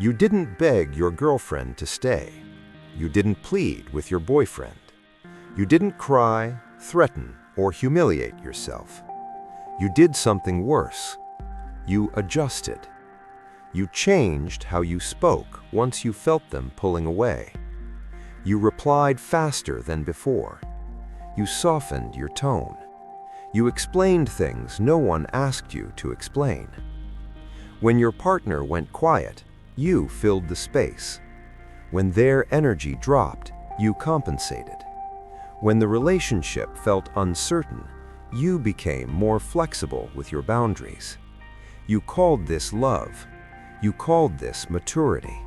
You didn't beg your girlfriend to stay. You didn't plead with your boyfriend. You didn't cry, threaten, or humiliate yourself. You did something worse. You adjusted. You changed how you spoke once you felt them pulling away. You replied faster than before. You softened your tone. You explained things no one asked you to explain. When your partner went quiet, you filled the space. When their energy dropped, you compensated. When the relationship felt uncertain, you became more flexible with your boundaries. You called this love. You called this maturity.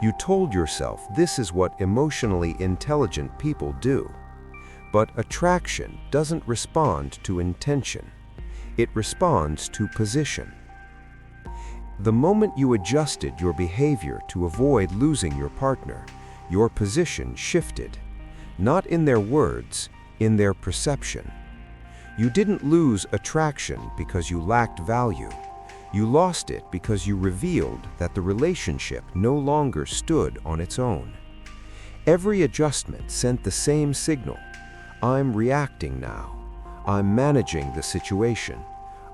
You told yourself this is what emotionally intelligent people do. But attraction doesn't respond to intention. It responds to position. The moment you adjusted your behavior to avoid losing your partner, your position shifted. Not in their words, in their perception. You didn't lose attraction because you lacked value. You lost it because you revealed that the relationship no longer stood on its own. Every adjustment sent the same signal. I'm reacting now. I'm managing the situation.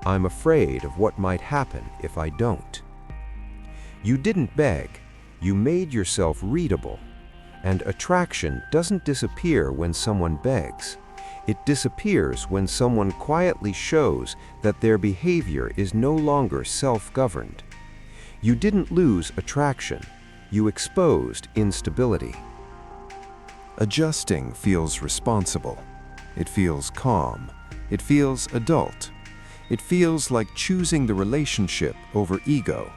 I'm afraid of what might happen if I don't. You didn't beg. You made yourself readable. And attraction doesn't disappear when someone begs. It disappears when someone quietly shows that their behavior is no longer self-governed. You didn't lose attraction. You exposed instability. Adjusting feels responsible. It feels calm. It feels adult. It feels like choosing the relationship over ego.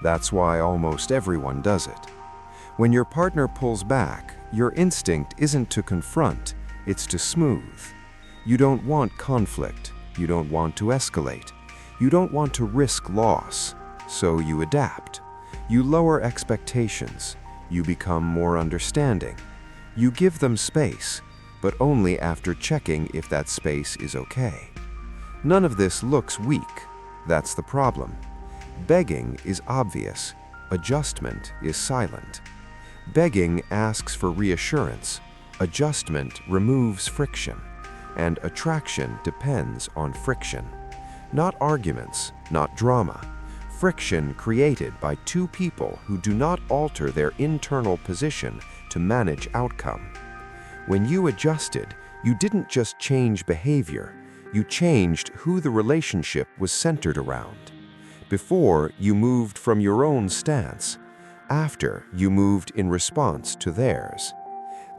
That's why almost everyone does it. When your partner pulls back, your instinct isn't to confront, it's to smooth. You don't want conflict. You don't want to escalate. You don't want to risk loss. So you adapt. You lower expectations. You become more understanding. You give them space, but only after checking if that space is okay. None of this looks weak. That's the problem. Begging is obvious. Adjustment is silent. Begging asks for reassurance. Adjustment removes friction. And attraction depends on friction. Not arguments, not drama. Friction created by two people who do not alter their internal position to manage outcome. When you adjusted, you didn't just change behavior. You changed who the relationship was centered around. Before, you moved from your own stance. After, you moved in response to theirs.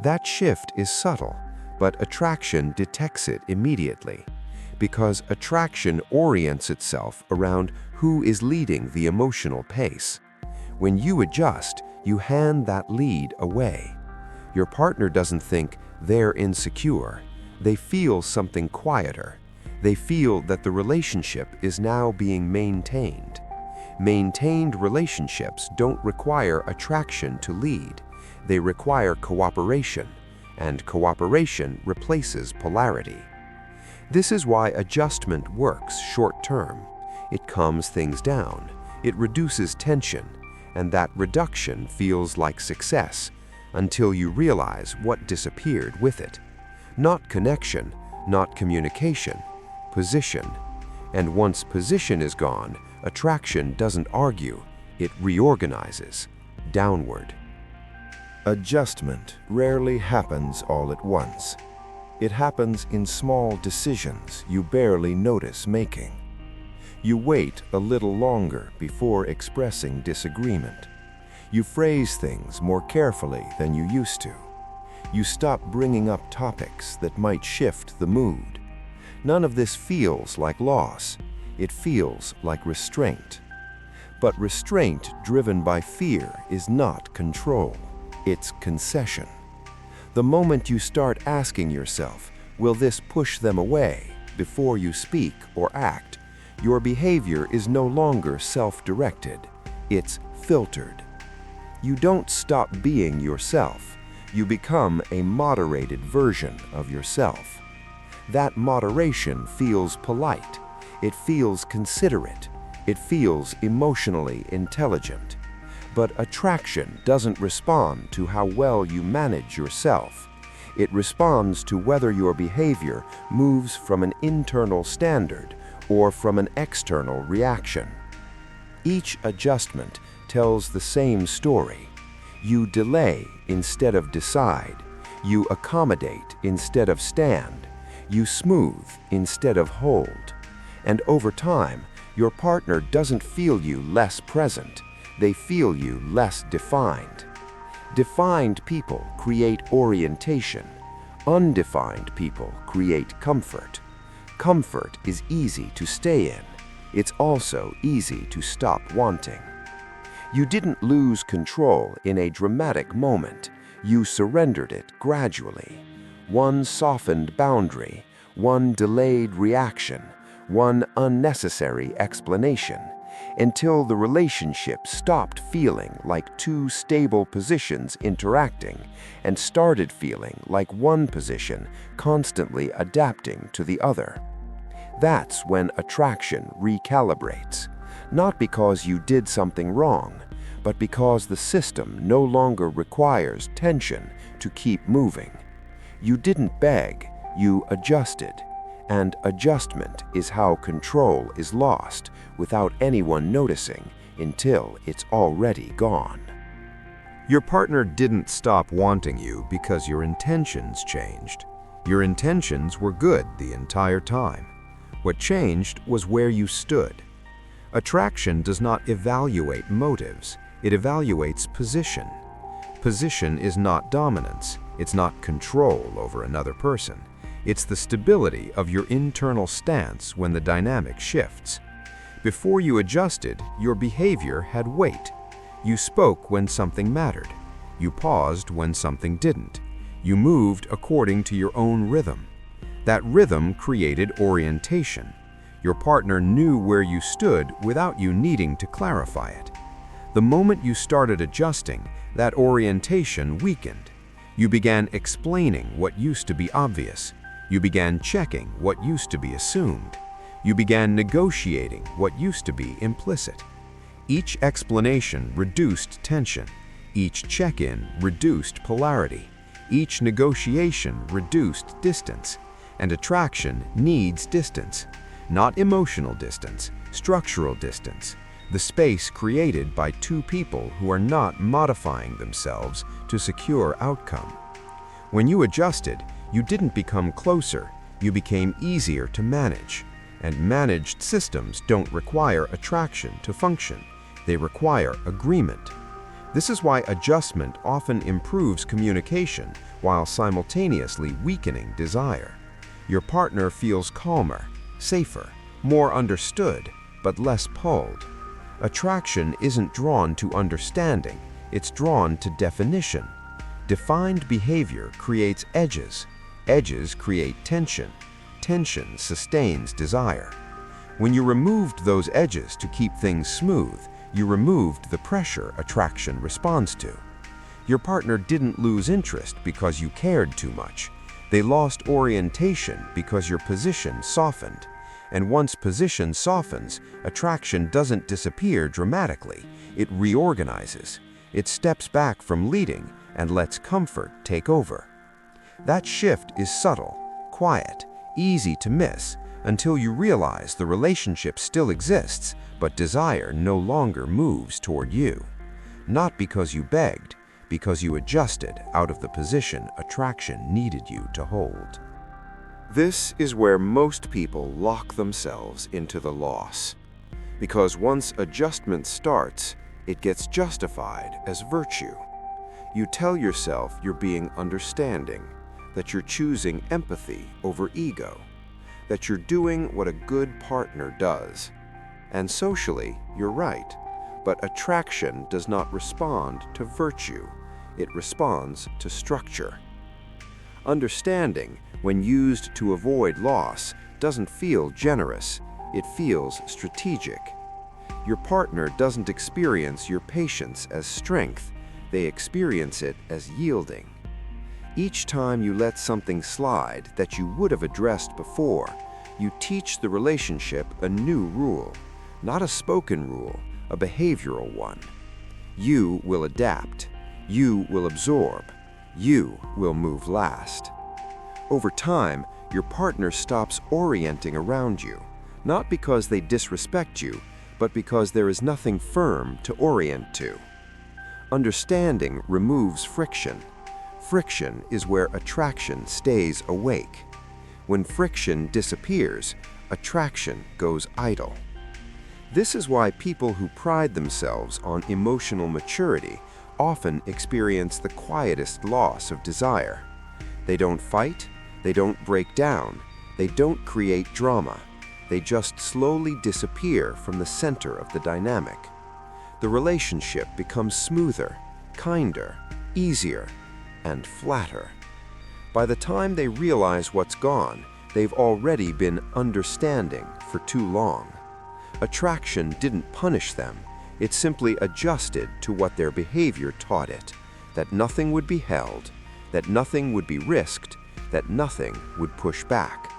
That shift is subtle, but attraction detects it immediately, because attraction orients itself around who is leading the emotional pace. When you adjust, you hand that lead away. Your partner doesn't think they're insecure. They feel something quieter. They feel that the relationship is now being maintained. Maintained relationships don't require attraction to lead. They require cooperation, and cooperation replaces polarity. This is why adjustment works short-term. It calms things down, it reduces tension, and that reduction feels like success until you realize what disappeared with it. Not connection, not communication, position. And once position is gone, attraction doesn't argue, it reorganizes, downward. Adjustment rarely happens all at once. It happens in small decisions you barely notice making. You wait a little longer before expressing disagreement. You phrase things more carefully than you used to. You stop bringing up topics that might shift the mood. None of this feels like loss. It feels like restraint. But restraint driven by fear is not control. It's concession. The moment you start asking yourself, will this push them away, before you speak or act, your behavior is no longer self-directed. It's filtered. You don't stop being yourself. You become a moderated version of yourself. That moderation feels polite. It feels considerate. It feels emotionally intelligent. But attraction doesn't respond to how well you manage yourself. It responds to whether your behavior moves from an internal standard or from an external reaction. Each adjustment tells the same story. You delay instead of decide. You accommodate instead of stand. You smooth instead of hold. And over time, your partner doesn't feel you less present. They feel you less defined. Defined people create orientation. Undefined people create comfort. Comfort is easy to stay in. It's also easy to stop wanting. You didn't lose control in a dramatic moment. You surrendered it gradually. One softened boundary, one delayed reaction, one unnecessary explanation, until the relationship stopped feeling like two stable positions interacting and started feeling like one position constantly adapting to the other. That's when attraction recalibrates, not because you did something wrong, but because the system no longer requires tension to keep moving. You didn't beg, you adjusted. And adjustment is how control is lost without anyone noticing until it's already gone. Your partner didn't stop wanting you because your intentions changed. Your intentions were good the entire time. What changed was where you stood. Attraction does not evaluate motives, it evaluates position. Position is not dominance, it's not control over another person. It's the stability of your internal stance when the dynamic shifts. Before you adjusted, your behavior had weight. You spoke when something mattered. You paused when something didn't. You moved according to your own rhythm. That rhythm created orientation. Your partner knew where you stood without you needing to clarify it. The moment you started adjusting, that orientation weakened. You began explaining what used to be obvious. You began checking what used to be assumed. You began negotiating what used to be implicit. Each explanation reduced tension. Each check-in reduced polarity. Each negotiation reduced distance. And attraction needs distance. Not emotional distance, structural distance. The space created by two people who are not modifying themselves to secure outcome. When you adjusted, you didn't become closer, you became easier to manage. And managed systems don't require attraction to function. They require agreement. This is why adjustment often improves communication while simultaneously weakening desire. Your partner feels calmer, safer, more understood, but less pulled. Attraction isn't drawn to understanding, it's drawn to definition. Defined behavior creates edges. Edges create tension. Tension sustains desire. When you removed those edges to keep things smooth, you removed the pressure attraction responds to. Your partner didn't lose interest because you cared too much. They lost orientation because your position softened. And once position softens, attraction doesn't disappear dramatically. It reorganizes. It steps back from leading and lets comfort take over. That shift is subtle, quiet, easy to miss, until you realize the relationship still exists, but desire no longer moves toward you. Not because you begged, because you adjusted out of the position attraction needed you to hold. This is where most people lock themselves into the loss. Because once adjustment starts, it gets justified as virtue. You tell yourself you're being understanding, that you're choosing empathy over ego, that you're doing what a good partner does. And socially, you're right, but attraction does not respond to virtue, it responds to structure. Understanding, when used to avoid loss, doesn't feel generous, it feels strategic. Your partner doesn't experience your patience as strength, they experience it as yielding. Each time you let something slide that you would have addressed before, you teach the relationship a new rule, not a spoken rule, a behavioral one. You will adapt. You will absorb. You will move last. Over time, your partner stops orienting around you, not because they disrespect you, but because there is nothing firm to orient to. Understanding removes friction. Friction is where attraction stays awake. When friction disappears, attraction goes idle. This is why people who pride themselves on emotional maturity often experience the quietest loss of desire. They don't fight, they don't break down, they don't create drama. They just slowly disappear from the center of the dynamic. The relationship becomes smoother, kinder, easier, and flatter. By the time they realize what's gone, they've already been understanding for too long. Attraction didn't punish them, it simply adjusted to what their behavior taught it, that nothing would be held, that nothing would be risked, that nothing would push back.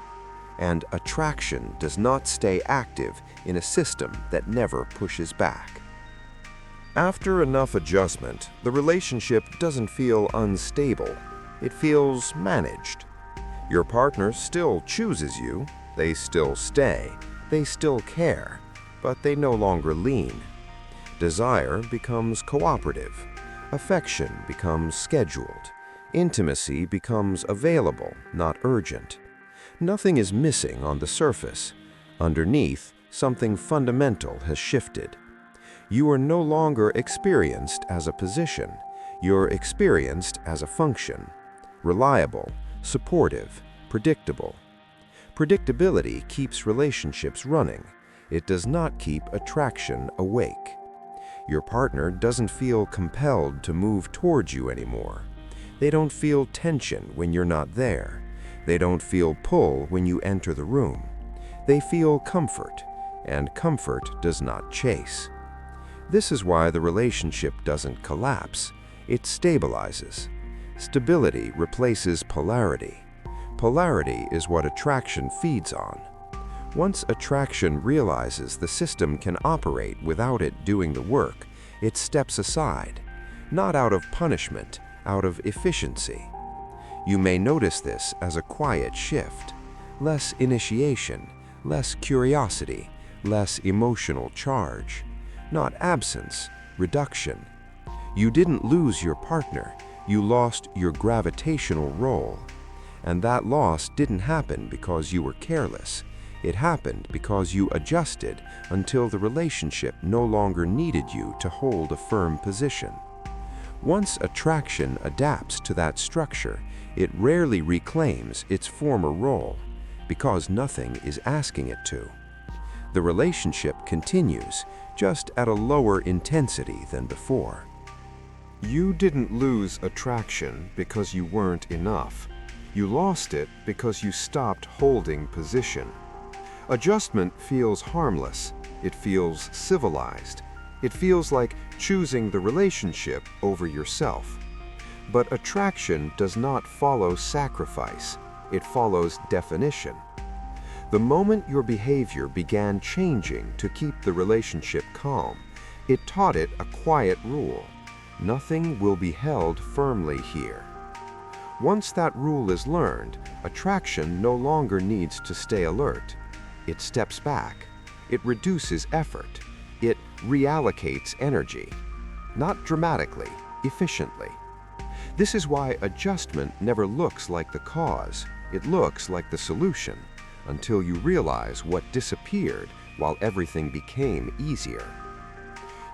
And attraction does not stay active in a system that never pushes back. After enough adjustment, the relationship doesn't feel unstable. It feels managed. Your partner still chooses you, they still stay, they still care, but they no longer lean. Desire becomes cooperative. Affection becomes scheduled. Intimacy becomes available, not urgent. Nothing is missing on the surface. Underneath, something fundamental has shifted. You are no longer experienced as a position. You're experienced as a function. Reliable, supportive, predictable. Predictability keeps relationships running. It does not keep attraction awake. Your partner doesn't feel compelled to move towards you anymore. They don't feel tension when you're not there. They don't feel pull when you enter the room. They feel comfort, and comfort does not chase. This is why the relationship doesn't collapse. It stabilizes. Stability replaces polarity. Polarity is what attraction feeds on. Once attraction realizes the system can operate without it doing the work, it steps aside, not out of punishment, out of efficiency. You may notice this as a quiet shift, less initiation, less curiosity, less emotional charge. Not absence, reduction. You didn't lose your partner, you lost your gravitational role. And that loss didn't happen because you were careless. It happened because you adjusted until the relationship no longer needed you to hold a firm position. Once attraction adapts to that structure, it rarely reclaims its former role, because nothing is asking it to. The relationship continues, just at a lower intensity than before. You didn't lose attraction because you weren't enough. You lost it because you stopped holding position. Adjustment feels harmless. It feels civilized. It feels like choosing the relationship over yourself. But attraction does not follow sacrifice. It follows definition. The moment your behavior began changing to keep the relationship calm, it taught it a quiet rule. Nothing will be held firmly here. Once that rule is learned, attraction no longer needs to stay alert. It steps back. It reduces effort. It reallocates energy. Not dramatically, efficiently. This is why adjustment never looks like the cause. It looks like the solution, until you realize what disappeared while everything became easier.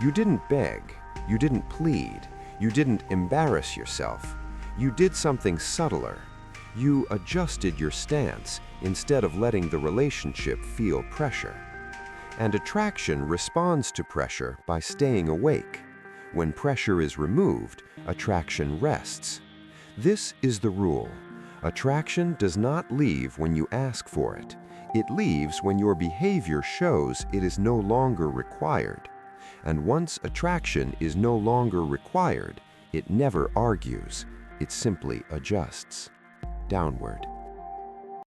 You didn't beg, you didn't plead, you didn't embarrass yourself. You did something subtler. You adjusted your stance instead of letting the relationship feel pressure. And attraction responds to pressure by staying awake. When pressure is removed, attraction rests. This is the rule. Attraction does not leave when you ask for it. It leaves when your behavior shows it is no longer required. And once attraction is no longer required, it never argues. It simply adjusts downward.